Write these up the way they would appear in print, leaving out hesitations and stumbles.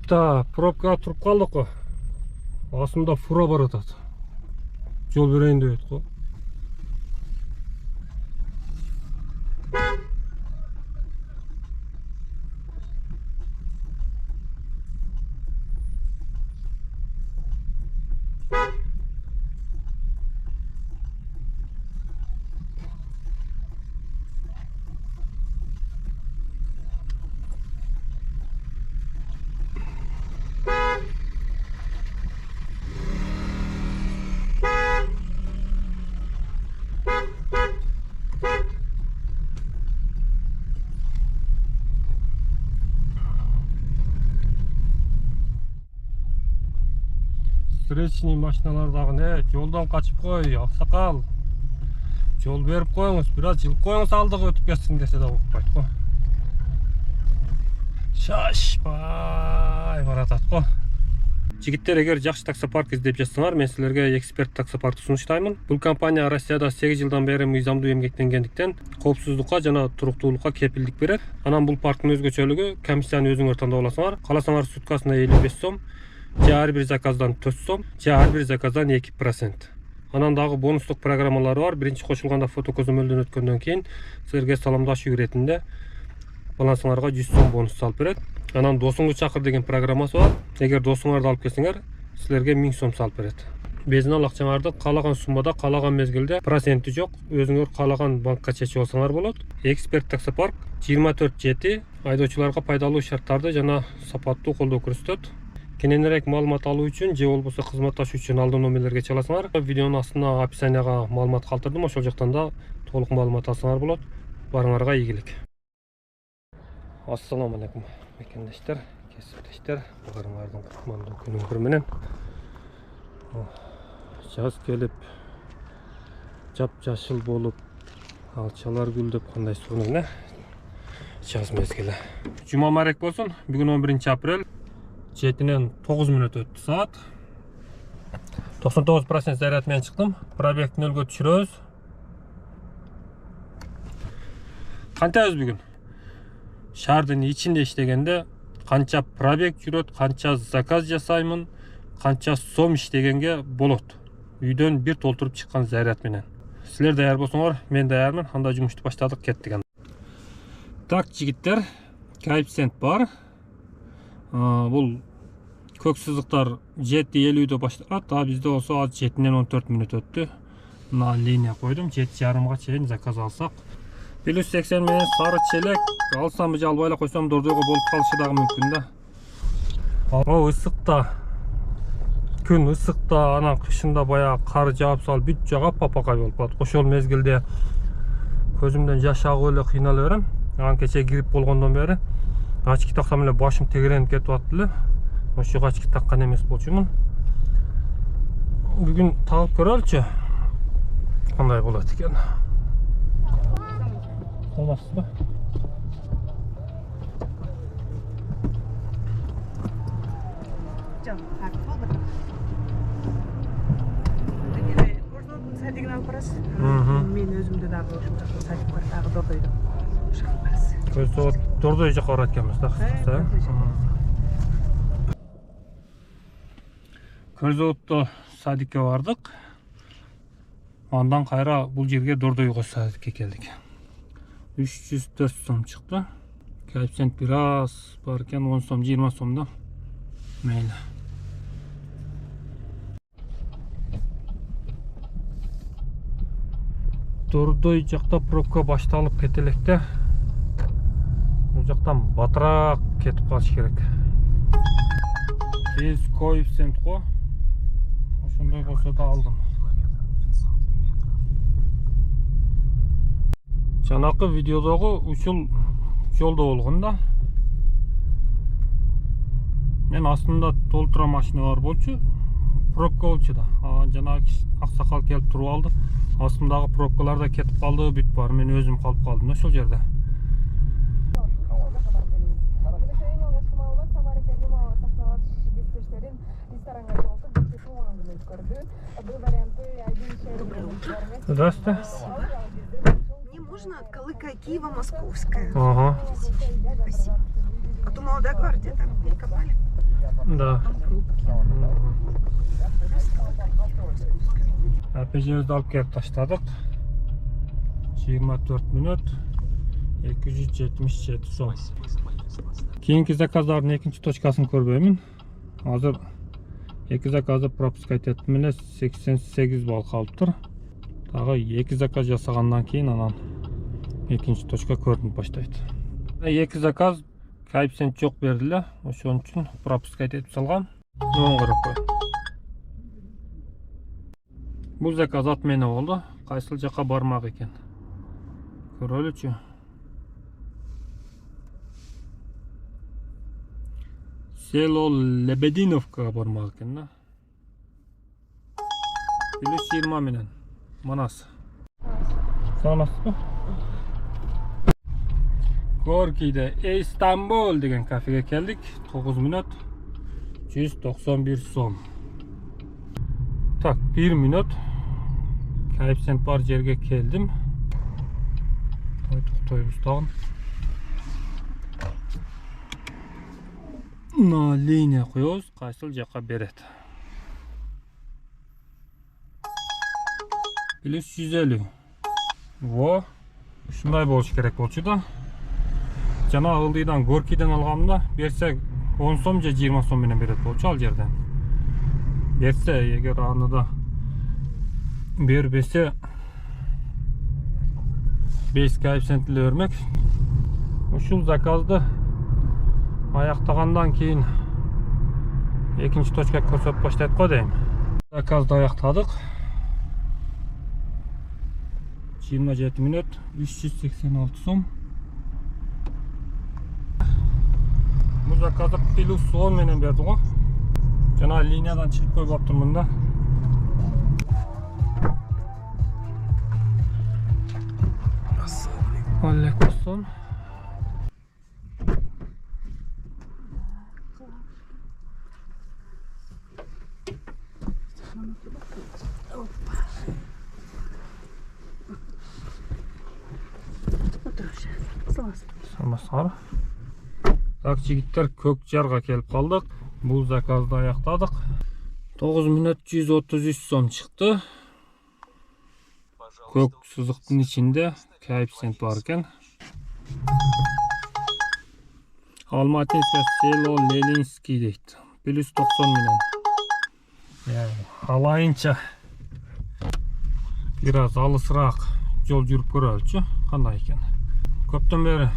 Да, пробкаға тұрып қалдық қой. Асымда фура бар атады. Жол берейін деп еді қой. Встречный машиналардағы не, жолдан қачып қой, ақсақал. Жол беріп қойыңыз, біраз жыл қойыңыз алдығы өтіп кетсін десе де оқпайды қой. Шашпай баратат қой. Жігіттер, егер жақсы таксопарк іздеп жатсаңар, мен сілерге эксперт таксопаркты ұсыныштаймын. Бұл компания Россияда 8 жылдан бері мыйзамдуу эмгектенгендиктен коопсуздукка жана туруктуулукка кепилдик берет. Анан бұл парктын өзгөчөлүгү комиссияны өзүңөр тандап аласыңар. Кааласаңар суткасына 55 сом, же ар бир заказдан 4 сом, же ар бир заказдан 2%. Анан дагы бонустук программалары бар. Биринчи кошулганда фото көзөмөлдөн өткөндөн кийин силерге саламдашуу иретинде балансыңарга 100 сом бонус салып берет. Анан досуңду чакыр деген программасы бар. Эгер досуңарды алып келсеңер, силерге 1000 сом салып берет. Безинал акчаңарды каалаган суммада, каалаган мезгилде проценти жок, өзүңөр каалаган банкка чечип алсаңар болот. Эксперт таксопарк 24/7 айдоочуларга пайдалуу шарттарды жана сапаттуу колдоо көрсөтөт. Кененирээк маалымат алуу үчүн же болбосо кызматташуу үчүн алдын номерлерге чаласыңар. Видеонун астына описанияга маалымат калтырдым, ошол жактан да толук маалымат алсаңар болот. Барыңарга ийгилик. Ассаламу алейкум мекендештер, кесиптештер, барыңардын кутмандуу күнүңөр менен. Жаз келип, жап-жашыл болуп, алчалар гүлдөп, кандай сонун эле жаз мезгили. Жума марек болсун. Бүгүн 11 апрель. 7-нен 9 мүнөт өттү саат. 99% заряд менен чыктым. Пробег 0-га түшүрөбүз. Кантабыз бүгүн? Шаардын ичинде иштегенде канча пробег жүрөт, канча заказ жасаймын, канча сом иштегенге болот. Үйдөн бир толтуруп чыккан заряд менен. Силер даяр болсоңор, мен даярмын. Анда жумушту баштадык, кеттик. Так, жигиттер, коэффициент бар. Бул көк сызыктар 7:50-дө башталат, а бизде болсо 7-нен 14 мүнөт өттү. Мына линия койдум, 7:30-га чейин заказ алсак. Плюс 80 менен сары челек алсам же албай эле койсом дордойго болуп калышы дагы мүмкүн да. О, ысыкта. Күн ысыкта, анан кышында баягы кар жаап салып, бүт жага папакай болуп калат. Ошол мезгилде көзүмдөн жаш агып эле кыйнала берем. Анан кече грипп болгондон бери очки таксам эле башым тегеренип кетип атты эле. Ошо очки таккан эмес болчумун. Бүгүн тагып көрөлүчү. Кандай болот экен. Саламатсызбы? Жок, так болду. Эгер көрсөтүн садигин алып барасыз. Мен өзүмдө дагы ошондой садик бар, дагы дордойдо. Ошого барасыз. Көзсөт дордой жака барат экенбиз да. Көрзөттө садикке бардык. Андан кайра бул жерге дордойго садикке келдик. 304 сом чыкты. Коэффициент бир аз бар экен, 10 сом, 20 сомда. Мейли. Дордой жакта пробка башталып кете электе. Бул жактан батыраак кетип калыш керек. Тез коэффициент го. Ошондой болсо да алдым. Жанакы видеодогу ушул жолдо болгон да. Мен астында толтура машина бар болчу. Пробка болчу да. Жанагы аксакал келип туруп алды. Астымдагы пробкалар да кетип калды, бүт бар. Мен өзүм калып калдым ошол жерде. Здравствуйте. Мне можно Колыка Киево-Московская. Ага. Спасибо. А то Молодая гвардия там перекопали. Да. Пробки. Пежемизди алып келип таштадык. 24 мүнөт 277 сом. Кийинки заказдардын экинчи точкасын көрбөймүн. Азыр эки заказды пропускать еттим эле 88 балл калыптыр. Дагы 2 заказ жасагандан кийин анан экинчи точка көрүнүп баштайт. 2 заказ коэффициент жок бердиле. Ошон үчүн пропускать этип салгам. Оңгоруп кой. Бул заказ отмена болду. Кайсыл жака бармак экен? Көрөлүчү. Село Лебединовкага бармак экен да. Плюс 20 менен. Манас. Саламатсызбы? Горкийде Истанбул деген кафеге келдик. 9 мүнөт 191 сом. Так, 1 мүнөт коэффициент бар жерге келдим. Токтойбуз тагын. На линия коебуз, кайсыл жака берет. Плюс 150. Во, ушундай болуш керек болчу да. Жана ылдыйдан Горкийден алгамда берсе 10 сом же 20 сом менен берет болчу ал жерден. Берсе, эгер аны да бербесе 5 коэффициент эле бермек. Ушул заказды аяктагандан кийин экинчи точка көрсөтүп баштайт го дейм. Заказды аяктадык. 27 мүнөт 386 сом. Бул заказды плюс 10 менен берди го. Жана линиядан чыгып койуп аптырмын да. Алейкум. Саламатсызбы? Так, жигиттер, көк жарга келип калдык. Бул заказды аяктадык. 9 мүнөт 133 сом чыкты. Көк сызыктын ичинде коэффициент бар экен. Алматинское село Ленинский дейт. Плюс 90 менен. Алайынча бир аз алысыраак жол жүрүп көрөлүчү, кандай экен. Көптөн бери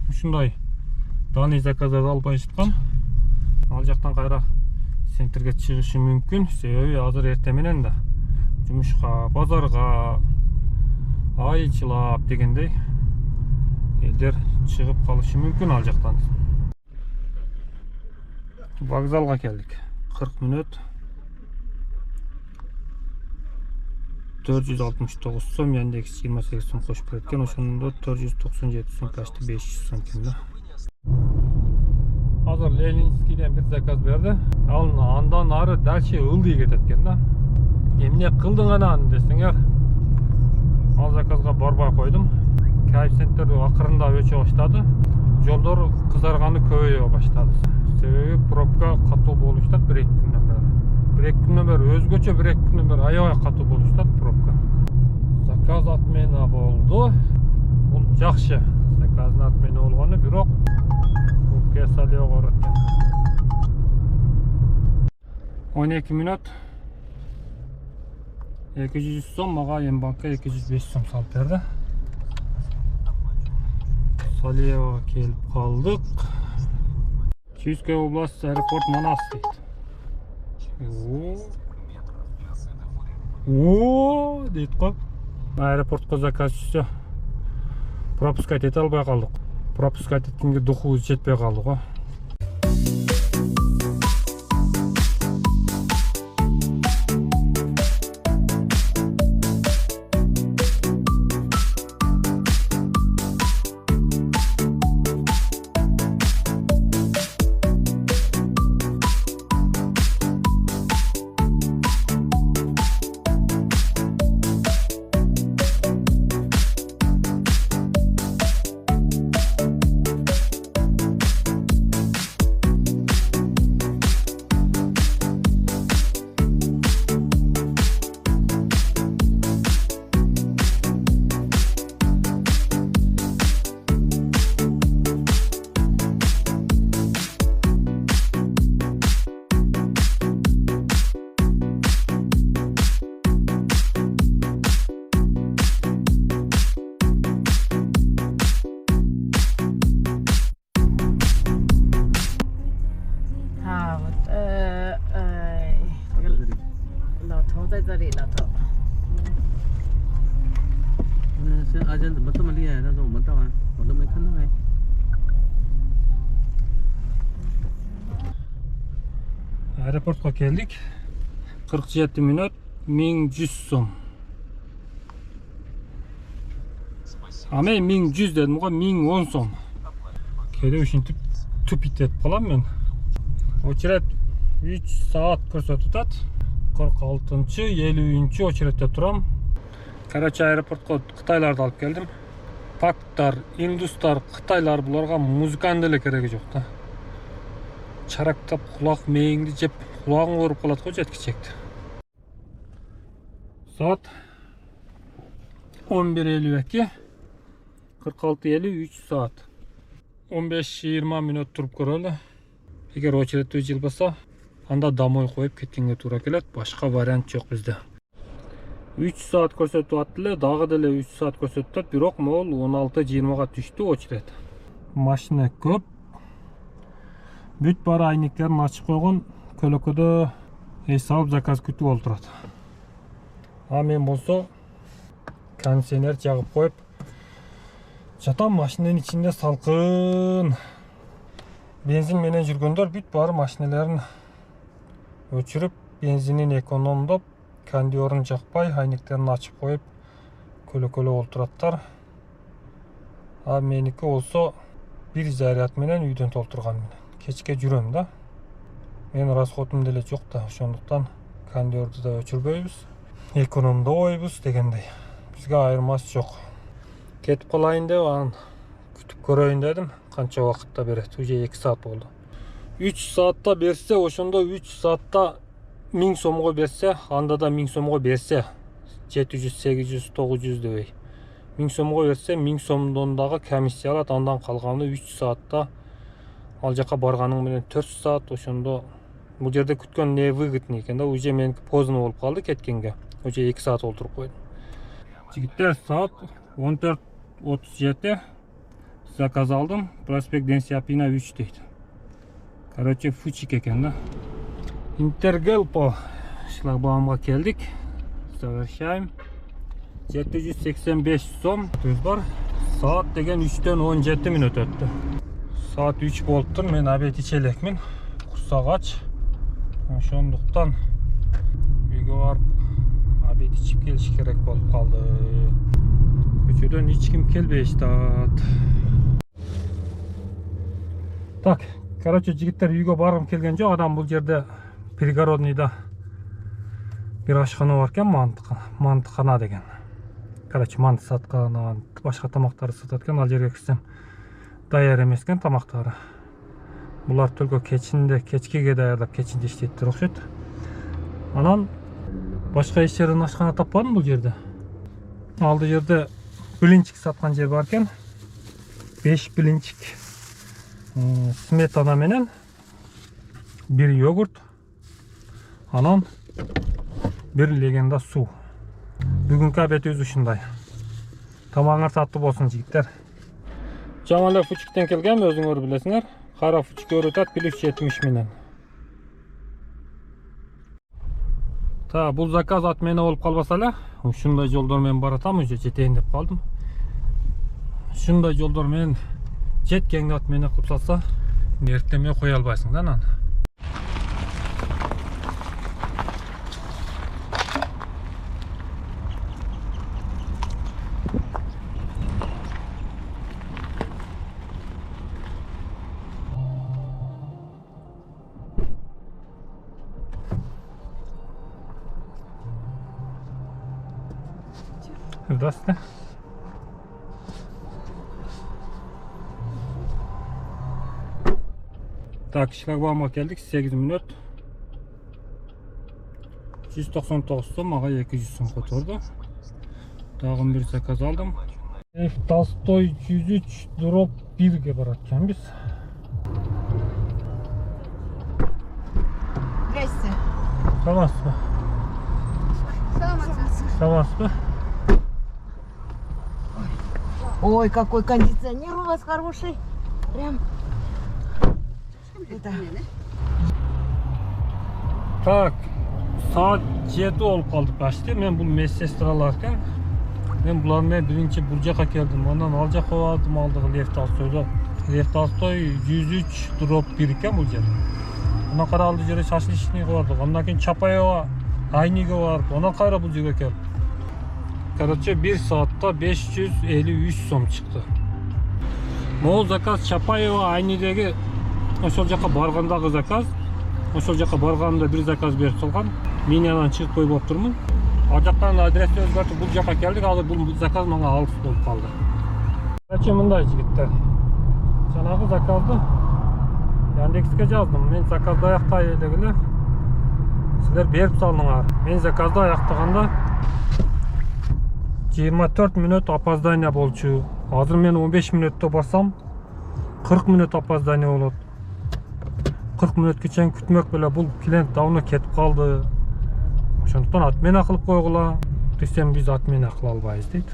ушундай даны заказдарды албай жаткан. Ал жактан кайра центрге чыгышы мүмкүн. Себеби азыр эртең менен да жумушка, базарга, айчылап дегендей элдер чыгып калышы мүмкүн ал жактан. Вокзалга келдик. 40 мүнөт 469 сом, Яндекс 28 сом кошуп кеткен. Ошондо 497 сом качты, 500 сом келди. Азыр Ленинскийден бир заказ берди. Андан ары дальше ылдый кетет экен да. Эмне кылдың анан десеңер, ал заказга барбай койдум. Коэффициенттер акырында өчө баштады. Жолдор кызарганы көбөйө баштады. Себеби пробка катуу болуп жатат 1-2 күндөн бери. 1-2 күндөн бери өзгөчө, 1-2 күндөн бери аябай катуу болуп жатат пробка. Заказ отмена болду. Бул жакшы. Заказдын отмена болгону, бирок кесале огорот экен. 12 мүнөт 200 сом, мага Ембанкка 205 сом салып берди. Салиева келип калдык. Чуйская область, аэропорт Манас дейт. Дейт го. Аэропортко заказ түшсө пропускать ете албай калдык. Пропускать эткенге духубуз жетпей калды го. 在这里了都。是阿珍怎么这么厉害？他说我们到啊，我都没看到哎。 Aeroportga keldik. 47 minut 1100 so'm. Ama 1100 dedim, o 1010 so'm. Kede ушинтип tupit etip qalam men. Очерет 3 saat ko'rsatyapti. 46-50 очеретте турам. Короче, аэропортко Кытайларды алып келдим. Пактар, индустар, Кытайлар буларга музыканын деле кереги жок да. Чарактап кулак мээңди жеп кулагың ооруп калат го жеткичекти. Saat 11:52, 46:50 3 saat. 15-20 minut туруп көрөлү. Эгер очередти жылбаса, анда домой коюп кеткенге туура келет. Башка вариант жок бизде. 3 saat көрсөтүп атты эле, дагы деле 3 saat көрсөтүп, бирок могул 16:20га түштү очеред. Машина көп. Бүт бар айнектерин ачып койгон, көлөкөдө эс алып заказ күтүп олтурат. А мен болсо кондиционер жагып коюп жатам, машинанын ичинде салкын. Бензин менен жүргөндөр бүт бар машиналарын өчүрүп, бензинин экономдоп, кондиорун жакпай, айнектерин ачып коюп, көлөкөлө олтураттар. А меники болсо бир заряд менен үйдөн толтурган менен. Кечке жүрөм да. Мен расходум деле жок да, ошондуктан кондиорду да өчүрбөйбүз. Экономдойбуз дегендей. Бизге айырмасы жок. Кетип калайын деп, анан күтүп көрөйүн дедим. Канча убакытта берет? Уже 2 saat болду. 3 saatта берсе, ошондо 3 saatта 1000 сомго берсе, анда да 1000 сомго берсе, 700, 800, 900 дебей. 1000 сомго берсе, 1000 сомдон дагы комиссия алат, андан калганы 3 saatта ал жака барганың менен 4 saat, ошондо бул жерде күткөн не выгодный экен да, уже меники поздно болуп калды кеткенге. Уже 2 saat олтуруп койдум. Жигиттер, saat 14:37 заказ алдым. Проспект Дэн Сяопина 3 дейт. Короче, фучик экен да. Интергелпо шлагбаумга келдик. Совершаем. 785 сом төз бар. Saat деген 3-төн 17 минут өттү. Saat 3 болуптур, мен обед иче элекмин. Курсак ач. Ошондуктан үйгө барып обед ичип келиш керек болуп калды. Көчөдөн эч ким келбей жатат. Так, короче, жигиттер, үйгө баргым келген жок. Адам бул жерде пригородныйда бир ашкана бар экен, мантыкана деген. Короче, манты саткан, башка тамактарды сатат экен. Ал жерге кирсем даяр эмес экен тамактары. Булар только кечкиге даярдап, кечинде иштейт окшойт. Анан башка эч жерден ашкана таппадым бул жерде. Алды жерде блинчик саткан жер бар экен. 5 блинчик. Сметана менен, бир йогурт, анан бир легенда суу. Бүгүнкү обедибиз ушундай. Тамагыңар таттуу болсун, жигиттер. Жаңы эле фучиктен келгем, өзүңөр билесиңер. Кара фучик өрөтат +70 менен. Та, бул заказ ат менен болуп калбаса эле, ушундай жолдор менен баратам, уже жетейин деп калдым. Ушундай жолдор менен жеткеңди ат менен кылып салса, эртеме кое албайсың да анан. Здравствуйте. Так, шлагбаумга келдик, 8 минут. 199 сом, ага 200 сом которду. Дагы бир заказ алдым. Толстой 103 дроп 1ге барат экенбиз. Здрасте. Саламатсызбы? Саламатсызбы? Ой, какой кондиционер у вас хороший. Прям. Это. Так, Saat 7 olup kaldık başta. Ben bu medsestralarken ben bulardan birinci Burcak'a geldim. Ondan Aljakova aldım aldık Lev Tolstoy'da. Lev Tolstoy 103 drop 1 ekan bu yer. Ona qaraldı jere şaşılışını koyduk. Ondan keyin Çapayeva Ayniga var. Ona qara bu yerga keldi. Короче 1 saatte 553 so'm chiqdi. Mol zakaz Çapayeva Aynidagi o'sha yoqqa borgandagi zakaz. O'sha yoqqa borganimda bir zakaz berib solgan. Men yana chiqib qo'yib olib turman. Ojoqdan adresni o'zgartirib bu yoqqa keldik. Hozir bu zakaz menga alib bo'lib qoldi. Короче bunday yigitlar. Janobi zakazni Yandex'ga yozdim. Men zakazda oyoqda edigini sizlar berib soldinglar. Men zakazda oyoqdaganda 24 minut опоздание болчу. Hozir men 15 minutda borsam 40 minut опоздание bo'ladi. 40 minutgacha kutmak bilan bu klient davno ketib qoldi. O'shandaqdan atmena qilib qo'yg'ular desam biz atmena qila olmaymiz deydi.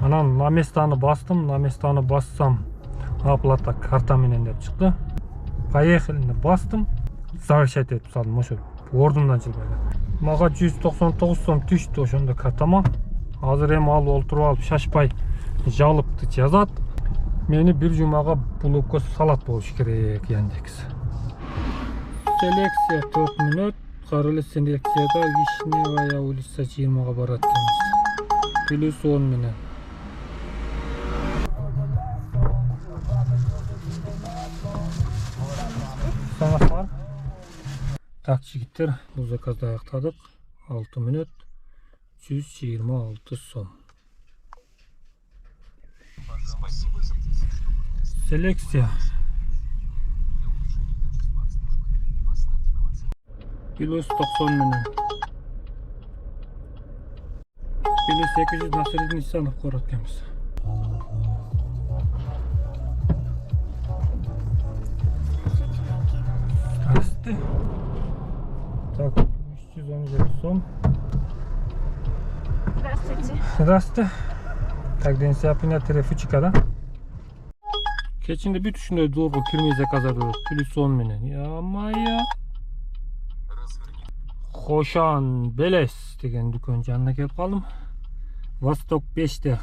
Mana na местаны bastım, na местаны bassam oplata karta bilan deb chiqdi. Поехали bastım, zarshat etib soldim o'sha o'rnimdan jilmagan. Maga 199 so'm tushdi o'shanda kartama. Hozir ham olib o'ltirib olib shashpay jalibdi yozat. Meni bir jumaga blokka salat bo'lishi kerak Yandex. Seleksiya 4 minut, qarili seleksiyada Vishnevaya улица 20 ga boratganmiz. Plus 10 minut. Sağlar. Tak yigitlar, bu zakazda ayaqladik. 6 minut 126 so'm. Seleksiya. Plus 90 minut. Plus 800 Nasriddin Ihsanov ko'rayotganmiz. Asti. Так, 317 so'm. Здравствуйте. Здравствуйте. Так, денсе пинатери фучикада. Keçinde bir düşünde doğru kirmeyi zakazlar olur. Plus 10 minut. Ya maya. Xoşan Beles degan dükkan yanına kelib qoldim. Vostok 5'te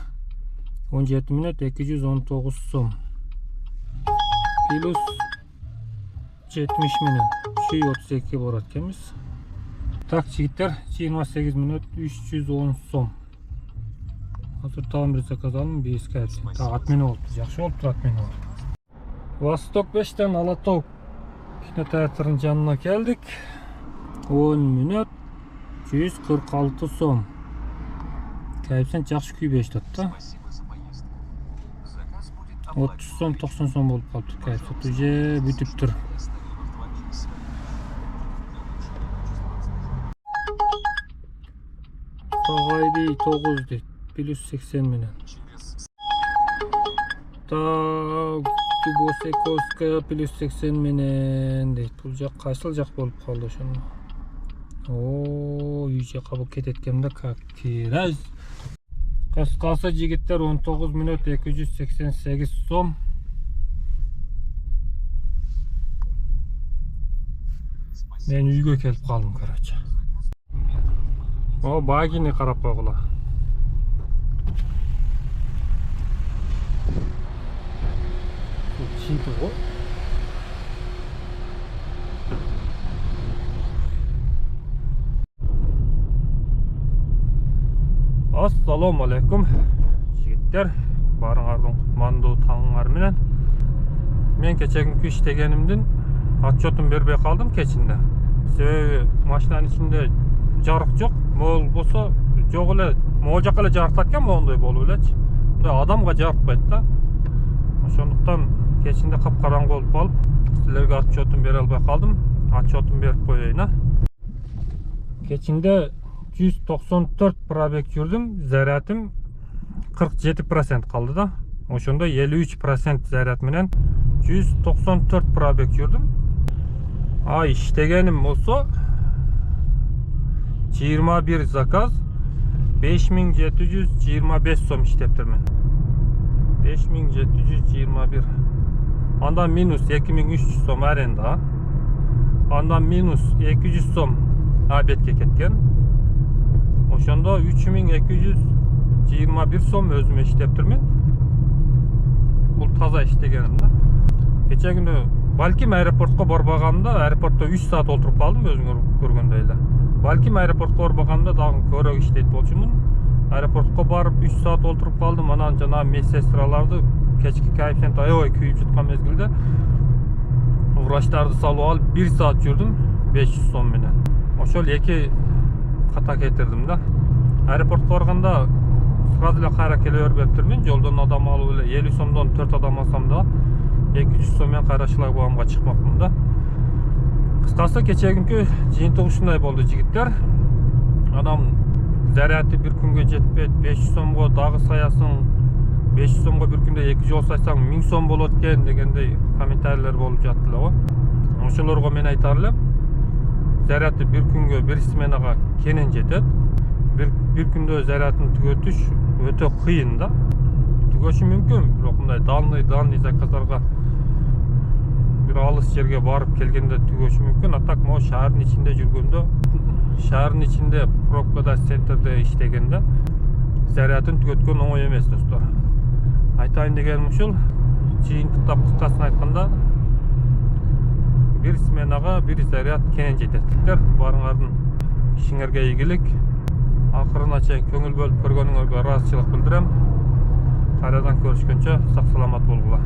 17 minut 219 so'm. Plus 70 minut 332 boratganmiz. Tak yigitlar 28 minut 310 so'm. Hozir tag'in bir zakaz oldim, bir eskayapti. Atmeni oldu. Yaxshi oldu atmeni oldu. Vostok 5'ten Alatok kinoteatrının yanına geldik. 10 minut 146 so'm. Kayıpsan yaxshi kuyib eshitdi. 30 so'm 90 so'm bo'lib qoldi. Kayıpsan uje bitib tur. Tog'aybi 9 deydi. Plus 80 minut. Dubosekovskaya plus 80 minut deydi. Bu joq qaysil joq bo'lib qoldi shunda. Uyga qabul ketayotganda kiraz. Qisqasi yigitlar 19 minut 288 so'm. Men uyga kelib qoldim qaracha. Bagini qarab qo'yinglar. Читого. Assalomu alaykum yigitlar, baringlardan qutmandu tanglar bilan. Men kechagi kun ishlaganimdan отчетым bermay qoldim kechinde. Sebebi mashinaning ichida jarıq yo'q. Mo'l bo'lsa, yo'g'ila mo'jaqala jarqatgan bunday bo'luvlachi. Bunday odamga jarqatdi. O'shandaqdan kechinde qap-qarang bo'lib qolib, sizlarga отчетым bera olmay qoldim. Отчетым berib qo'yayina. Kechinde 194 probek yurdim, zaratim 47% qoldi da. O'shanda 53% zarat bilan 194 probek yurdim. İşlegenim olsa 21 zakaz 5725 so'm ishlabdirman. 5721. Ondan minus 2300 so'm arenda. Ondan minus 200 so'm Abetке кеткен. Ошондо 3221 сом өзүмө иштептирмин. Бул таза иштегеним да. Кече күнү балким аэропортко барбаганда, аэропортто 3 саат отуруп калдым өзүңөр көргөндөй эле. Балким аэропортко барбаганда дагы көбүрөөк иштейт болчумун. Аэропортко барып 3 саат отуруп калдым. Анан жана медсестраларды кечки коэффициент аябай күйүп жаткан мезгилде врачтарды салып алып 1 саат жүрдүм 500 сом менен. Ошол 2 ката кетирдим да. Аэропортко барганда сразу эле кайра келе бербептирмин. Жолдон адам алып эле 50 сомдон 4 адам алсам да 200 сом менен кайра шлагбаумга чыкмакмын да. Кыскасы кече күнкү жыйынтык ушундай болду жигиттер. Адам заряды бир күнгө жетпейт, 500 сомго дагы саясың, 500 сомго бир күндө 2 жол сайсаң 1000 сом болот экен дегендей комментарийлер болуп жатты эле го. Ошолорго мен айтар элем, заряды бир күнгө бир сменага кенен жетет. Бир күндө зарядын түгөтүш өтө кыйын да. Түгөшү мүмкүн, бирок мындай данный заказдарга бир алыс жерге барып келгенде түгөшү мүмкүн. А так могу шаардын ичинде жүргөндө, шаардын ичинде пробкада, центрде иштегенде зарядын түгөткөн оңой эмес, достор. Айтайын дегеним ушул, жыйынтыктап кыскасын айтканда, бир сменага бир заряд кенен жетет. Барыңардын ишиңерге ийгилик. Акырына чейин көңүл бөлүп көргөнүңөргө ыраазычылык билдирем. Кайрадан көрүшкөнчө сак саламат болгула.